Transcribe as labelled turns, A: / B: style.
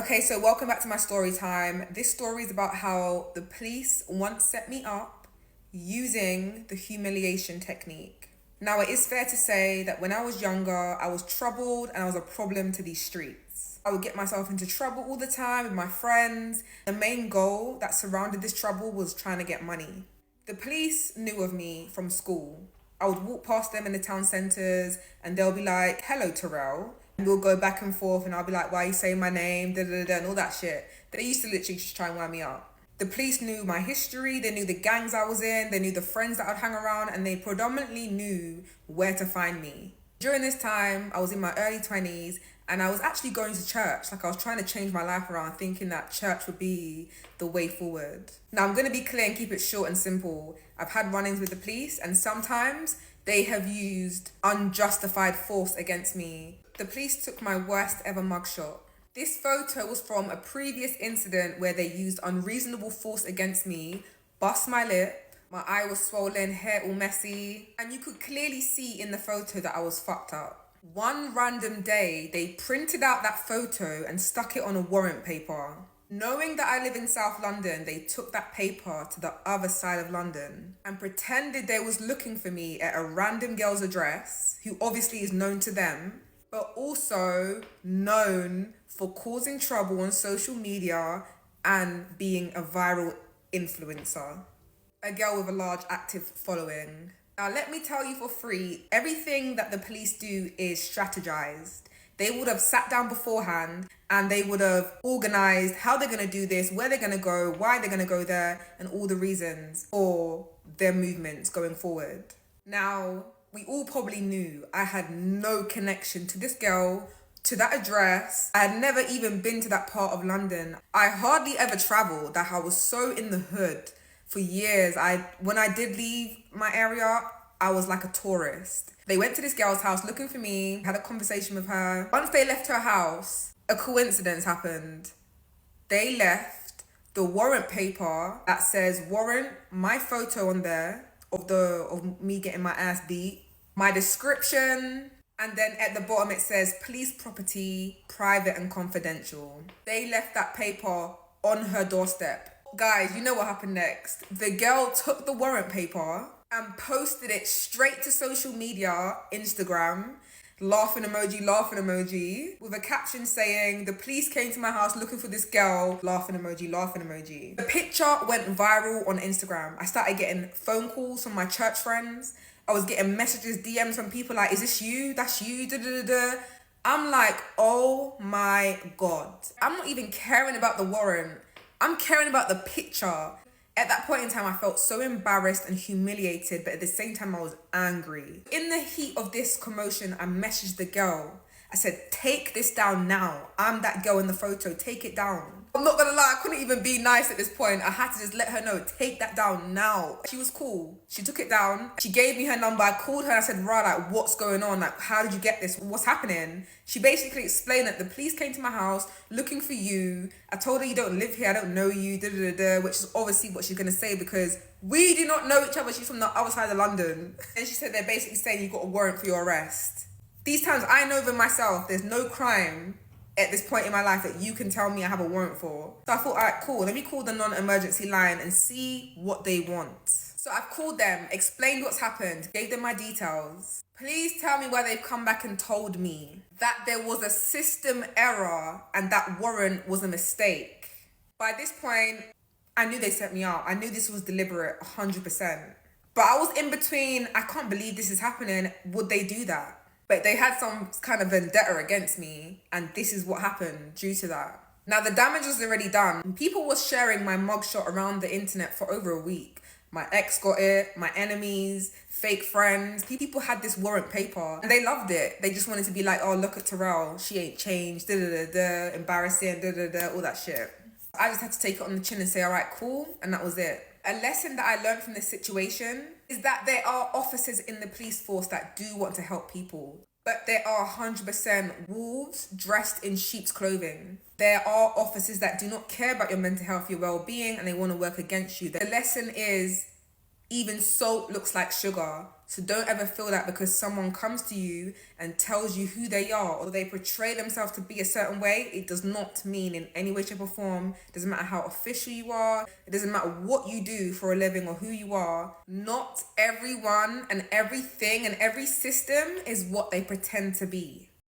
A: Okay, so welcome back to my story time. This story is about how the police once set me up using the humiliation technique. Now, it is fair to say that when I was younger, I was troubled and I was a problem to these streets. I would get myself into trouble all the time with my friends. The main goal that surrounded this trouble was trying to get money. The police knew of me from school. I would walk past them in the town centres and they'll be like, "Hello, Tyrrell." And we'll go back and forth and I'll be like, "Why are you saying my name?" Da, da, da, and all that shit. They used to literally just try and wind me up. The police knew my history, they knew the gangs I was in, they knew the friends that I'd hang around, and they predominantly knew where to find me. During this time, I was in my early 20s and I was actually going to church. Like, I was trying to change my life around, thinking that church would be the way forward. Now, I'm going to be clear and keep it short and simple. I've had run-ins with the police and sometimes they have used unjustified force against me. The police took my worst ever mugshot. This photo was from a previous incident where they used unreasonable force against me, bust my lip, my eye was swollen, hair all messy, and you could clearly see in the photo that I was fucked up. One random day, they printed out that photo and stuck it on a warrant paper. Knowing that I live in South London, they took that paper to the other side of London and pretended they was looking for me at a random girl's address, who obviously is known to them, but also known for causing trouble on social media and being a viral influencer. A girl with a large active following. Now, let me tell you for free, everything that the police do is strategized. They would have sat down beforehand and they would have organized how they're going to do this, where they're going to go, why they're going to go there, and all the reasons for their movements going forward. Now, we all probably knew I had no connection to this girl, to that address. I had never even been to that part of London. I hardly ever traveled, that I was so in the hood for years. When I did leave my area, I was like a tourist. They went to this girl's house looking for me, had a conversation with her. Once they left her house, a coincidence happened. They left the warrant paper that says warrant, my photo on there of me getting my ass beat, my description, and then at the bottom it says police property, private and confidential. They left that paper on her doorstep. Guys, you know what happened next. The girl took the warrant paper and posted it straight to social media, Instagram, laughing emoji, with a caption saying, "The police came to my house looking for this girl, laughing emoji. The picture went viral on Instagram. I started getting phone calls from my church friends. I was getting messages, DMs from people like, "Is this you? That's you, da da da da." I'm like, oh my God. I'm not even caring about the warrant. I'm caring about the picture. At that point in time, I felt so embarrassed and humiliated, but at the same time, I was angry. In the heat of this commotion, I messaged the girl. I said, "Take this down now. I'm that girl in the photo. Take it down." I'm not gonna lie, I couldn't even be nice at this point. I had to just let her know, take that down now. She was cool. She took it down. She gave me her number. I called her and I said, "Right, like, what's going on? Like, how did you get this? What's happening?" She basically explained that the police came to my house looking for you. I told her, "You don't live here. I don't know you, da da da da," which is obviously what she's gonna say because we do not know each other. She's from the other side of London. And she said they're basically saying you got a warrant for your arrest. These times I know for myself, there's no crime at this point in my life that you can tell me I have a warrant for. So I thought, all right, cool. Let me call the non-emergency line and see what they want. So I've called them, explained what's happened, gave them my details. Please tell me why they've come back and told me that there was a system error and that warrant was a mistake. By this point, I knew they set me up. I knew this was deliberate, 100%. But I was in between, I can't believe this is happening. Would they do that? But they had some kind of vendetta against me, and this is what happened due to that. Now, the damage was already done. People were sharing my mugshot around the internet for over a week. My ex got it, my enemies, fake friends. People had this warrant paper, and they loved it. They just wanted to be like, "Oh, look at Tyrrell. She ain't changed, da-da-da-da, embarrassing, da-da-da," all that shit. I just had to take it on the chin and say, all right, cool, and that was it. A lesson that I learned from this situation is that there are officers in the police force that do want to help people. But there are 100% wolves dressed in sheep's clothing. There are officers that do not care about your mental health, your well-being, and they want to work against you. The lesson is, even salt looks like sugar. So don't ever feel that because someone comes to you and tells you who they are or they portray themselves to be a certain way, it does not mean in any way, shape or form. It doesn't matter how official you are. It doesn't matter what you do for a living or who you are. Not everyone and everything and every system is what they pretend to be.